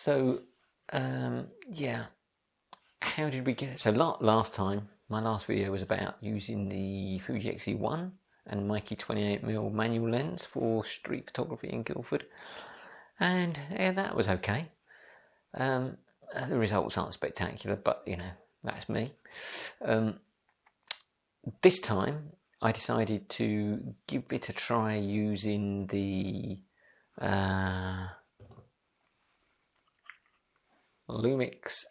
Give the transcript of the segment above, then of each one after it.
So, yeah, how did we get? So last time, my last video was about using the Fuji X-E1 and Mikey 28mm manual lens for street photography in Guildford, and yeah, that was okay. The results aren't spectacular, but you know, that's me. This time, I decided to give it a try using the Lumix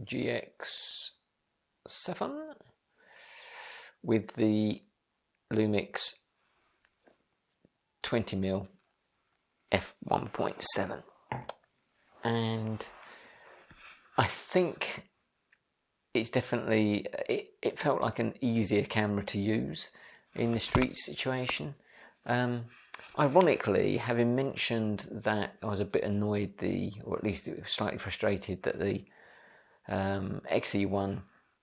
GX7 with the Lumix 20mm f1.7, and I think it's definitely, it felt like an easier camera to use in the street situation. Ironically, having mentioned that I was a bit annoyed, or at least slightly frustrated that the X-E1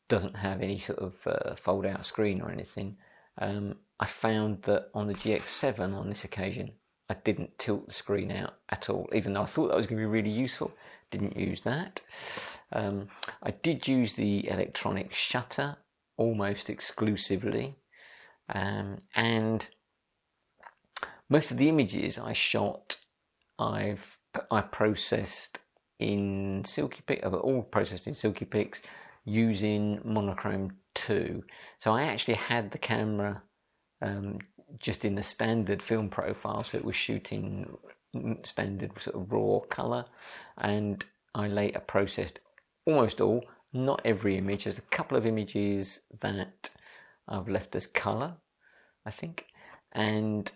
doesn't have any sort of fold out screen or anything, I found that on the GX7 on this occasion I didn't tilt the screen out at all, even though I thought that was going to be really useful. Didn't use that. I did use the electronic shutter almost exclusively, and most of the images I shot I processed in SilkyPix, all processed in SilkyPix using monochrome 2. So I actually had the camera just in the standard film profile, so it was shooting standard sort of raw colour, and I later processed almost all, not every image. There's a couple of images that I've left as colour, I think, and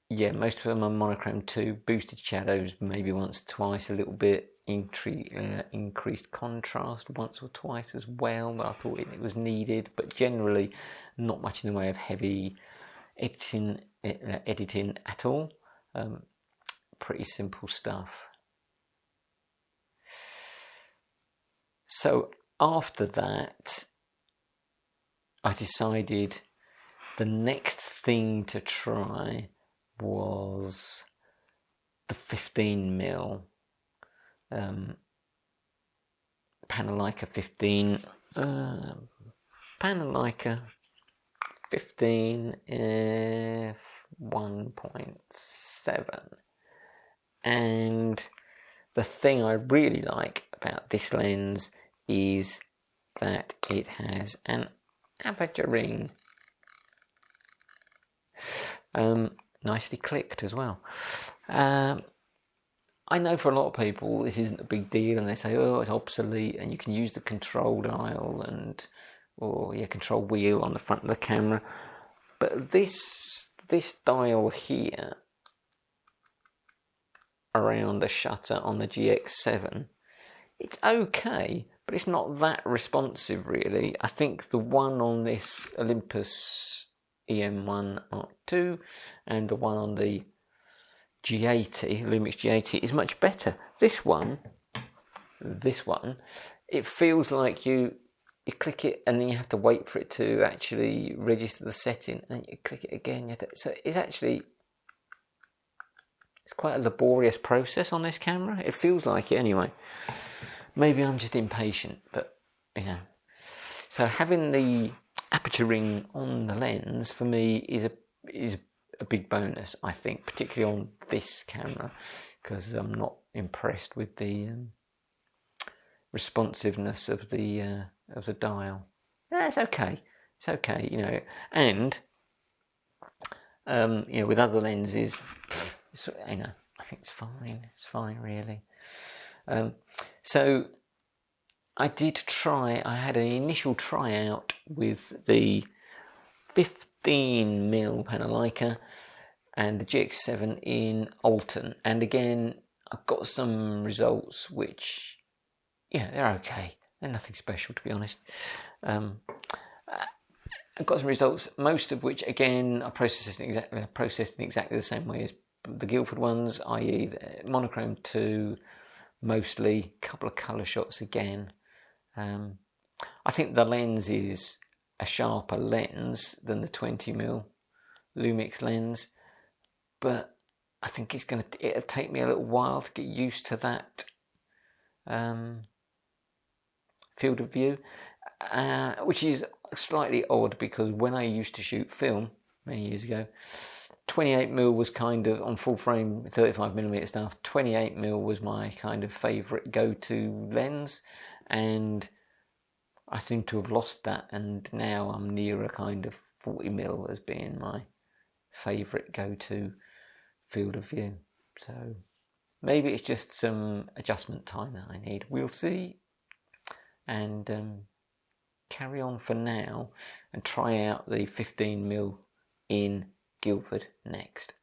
yeah, most of them are monochrome 2, boosted shadows maybe once or twice, a little bit, increased contrast once or twice as well, but I thought it was needed, but generally not much in the way of heavy editing at all. Pretty simple stuff. So after that, I decided the next thing to try was the 15mm Pana-Leica15 Pana-Leica15 f1.7, and the thing I really like about this lens is that it has an aperture ring, nicely clicked as well. I know for a lot of people this isn't a big deal, and they say, oh, it's obsolete, and you can use the control dial or control wheel on the front of the camera. But this dial here around the shutter on the GX7, it's okay, but it's not that responsive really. I think the one on this Olympus E-M1 Mark II and the one on the G80, Lumix G80, is much better. This one, it feels like you click it and then you have to wait for it to actually register the setting, and you click it again. So it's quite a laborious process on this camera. It feels like it anyway. Maybe I'm just impatient, but you know. So having the aperture ring on the lens for me is a big bonus, I think, particularly on this camera, because I'm not impressed with the responsiveness of the dial. Yeah, it's okay, you know. And you know, with other lenses, you know, I think it's fine really. So I did try. I had an initial tryout with the 15mm Pana-Leica and the GX7 in Alton, and again I got some results which, yeah, they're okay. They're nothing special, to be honest. I've got some results, most of which again are processed in exactly the same way as the Guildford ones, i.e. monochrome 2, mostly, a couple of colour shots again. I think the lens is a sharper lens than the 20mm Lumix lens, but I think it'll take me a little while to get used to that field of view, which is slightly odd because when I used to shoot film many years ago, 28mm was kind of, on full frame 35mm stuff, 28mm was my kind of favourite go-to lens, and I seem to have lost that, and now I'm near a kind of 40mm as being my favourite go-to field of view. So maybe it's just some adjustment time that I need. We'll see, and carry on for now and try out the 15mm in Guildford next.